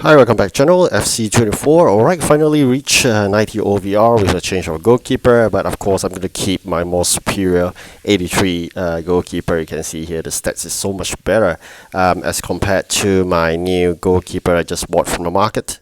Hi, welcome back channel, FC24. Alright, finally reached 90 OVR with a change of goalkeeper, but of course I'm going to keep my more superior 83 goalkeeper. You can see here the stats is so much better as compared to my new goalkeeper I just bought from the market.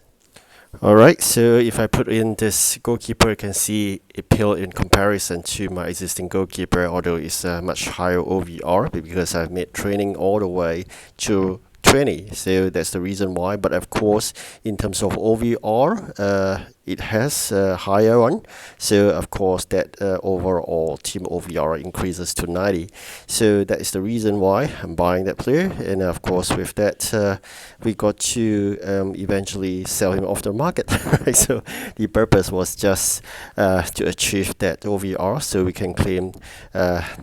Alright, so if I put in this goalkeeper, you can see it pale in comparison to my existing goalkeeper, although it's a much higher OVR because I've made training all the way to 20, so that's the reason why. But of course, in terms of OVR, it has a higher one, so of course that overall Team OVR increases to 90. So that is the reason why I'm buying that player, and of course with that we got to eventually sell him off the market. Right? So the purpose was just to achieve that OVR so we can claim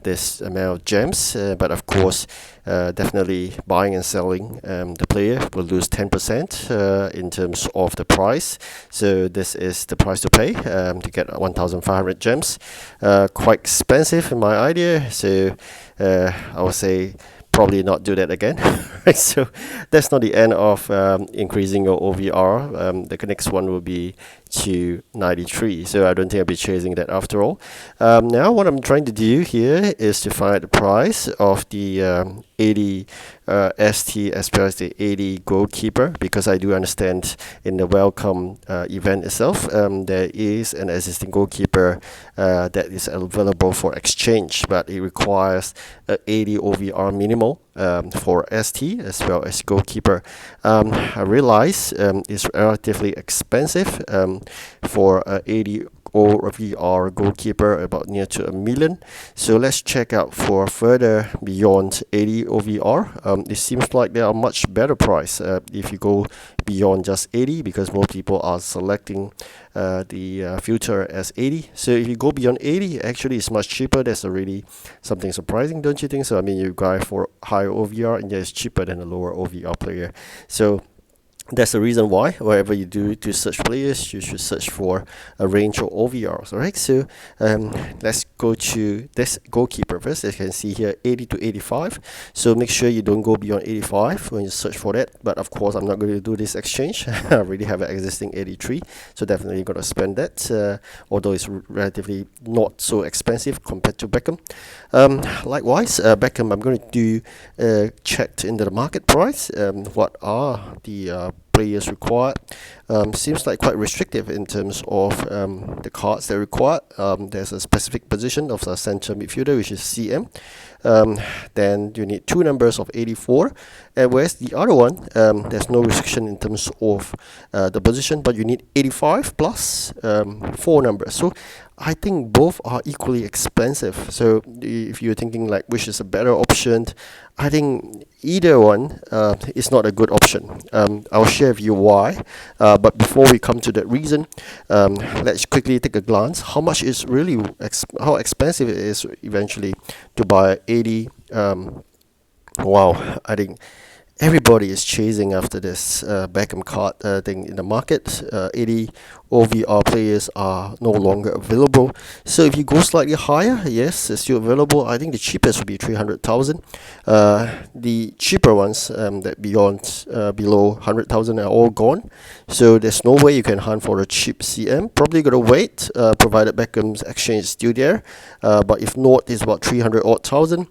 this amount of gems, but of course definitely buying and selling the player will lose 10% in terms of the price. So this is the price to pay to get 1,500 gems. Quite expensive in my idea, so I would say probably not do that again. Right, so that's not the end of increasing your OVR. The next one will be to 93, so I don't think I'll be chasing that after all. Now what I'm trying to do here is to find the price of the 80 ST as well as the 80 goalkeeper, because I do understand in the welcome event itself there is an existing goalkeeper that is available for exchange, but it requires 80 OVR minimal for ST as well as goalkeeper. I realize it's relatively expensive for 80 OVR goalkeeper, about near to $1 million. So let's check out for further beyond 80 OVR. It seems like there are much better price if you go beyond just 80, because most people are selecting the filter as 80. So if you go beyond 80, actually it's much cheaper. That's already something surprising, don't you think? So I mean, you go for higher OVR and it's cheaper than a lower OVR player. So that's the reason why wherever you do to search players, you should search for a range of OVRs. Alright, so let's go to this goalkeeper first. As you can see here, 80 to 85. So make sure you don't go beyond 85 when you search for that. But of course, I'm not going to do this exchange. I already have an existing 83, so definitely going to spend that. Although it's relatively not so expensive compared to Beckham. Likewise, Beckham, I'm going to do checked into the market price. What are the players required? Seems like quite restrictive in terms of the cards they're required. There's a specific position of the center midfielder, which is CM. Then you need 2 numbers of 84, and whereas the other one, there's no restriction in terms of the position, but you need 85 plus 4 numbers. So I think both are equally expensive. So if you're thinking like which is a better option, I think either one is not a good option. I'll share with you why. But before we come to that reason, let's quickly take a glance. How much is really how expensive it is eventually to buy 80. Wow, I think everybody is chasing after this Beckham card thing in the market. 80 OVR players are no longer available. So if you go slightly higher, yes, it's still available. I think the cheapest would be 300,000. The cheaper ones that beyond below 100,000 are all gone. So there's no way you can hunt for a cheap CM. Probably gonna wait, provided Beckham's exchange is still there. But if not, it's about 300,000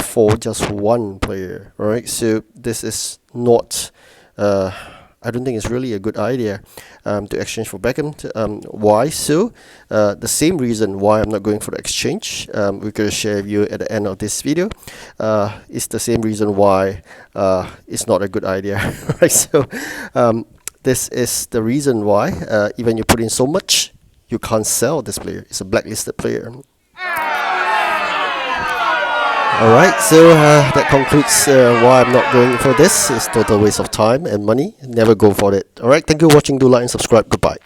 for just one player. Alright, so this is not. I don't think it's really a good idea to exchange for Beckham. Why so? The same reason why I'm not going for the exchange, we're going to share with you at the end of this video. It's the same reason why it's not a good idea. Right? So this is the reason why even you put in so much, you can't sell this player. It's a blacklisted player. Alright, so that concludes why I'm not going for this. It's total waste of time and money. Never go for it. Alright, thank you for watching. Do like and subscribe. Goodbye.